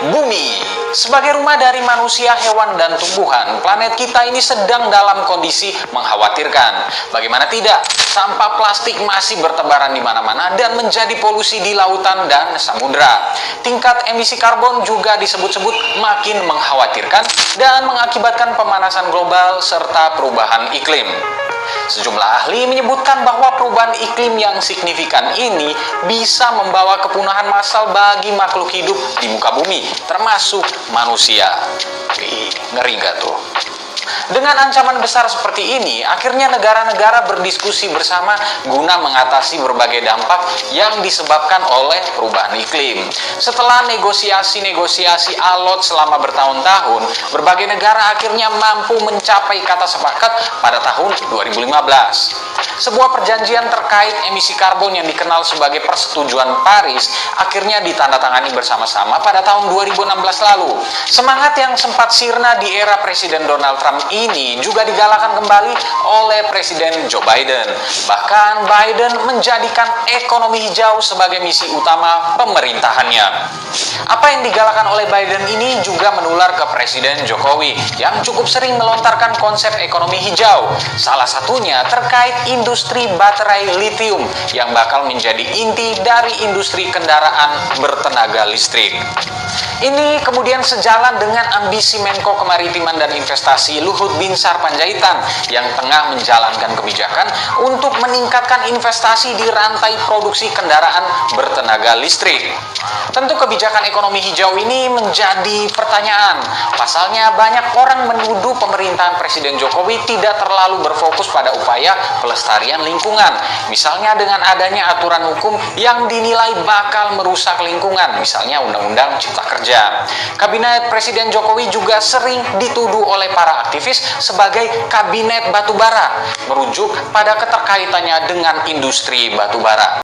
Bumi, sebagai rumah dari manusia, hewan, dan tumbuhan, planet kita ini sedang dalam kondisi mengkhawatirkan. Bagaimana tidak, sampah plastik masih bertebaran di mana-mana dan menjadi polusi di lautan dan samudera. Tingkat emisi karbon juga disebut-sebut makin mengkhawatirkan dan mengakibatkan pemanasan global serta perubahan iklim. Sejumlah ahli menyebutkan bahwa perubahan iklim yang signifikan ini bisa membawa kepunahan massal bagi makhluk hidup di muka bumi, termasuk manusia. Ngeri nggak tuh? Dengan ancaman besar seperti ini, akhirnya negara-negara berdiskusi bersama guna mengatasi berbagai dampak yang disebabkan oleh perubahan iklim. Setelah negosiasi alot selama bertahun-tahun, berbagai negara akhirnya mampu mencapai kata sepakat pada tahun 2015. Sebuah perjanjian terkait emisi karbon yang dikenal sebagai Persetujuan Paris akhirnya ditandatangani bersama-sama pada tahun 2016 lalu. Semangat yang sempat sirna di era Presiden Donald Trump ini juga digalakan kembali oleh Presiden Joe Biden. Bahkan Biden menjadikan ekonomi hijau sebagai misi utama pemerintahannya. Apa yang digalakan oleh Biden ini juga menular ke Presiden Jokowi yang cukup sering melontarkan konsep ekonomi hijau. Salah satunya terkait industri baterai lithium yang bakal menjadi inti dari industri kendaraan bertenaga listrik. Ini kemudian sejalan dengan ambisi Menko Kemaritiman dan Investasi Luhut Binsar Panjaitan yang tengah menjalankan kebijakan untuk meningkatkan investasi di rantai produksi kendaraan bertenaga listrik. Tentu kebijakan ekonomi hijau ini menjadi pertanyaan. Pasalnya banyak orang menuduh pemerintahan Presiden Jokowi tidak terlalu berfokus pada upaya pelestarian lingkungan. Misalnya dengan adanya aturan hukum yang dinilai bakal merusak lingkungan, misalnya Undang-Undang Cipta Kerja. Kabinet Presiden Jokowi juga sering dituduh oleh para aktivis sebagai kabinet batubara, merujuk pada keterkaitannya dengan industri batubara.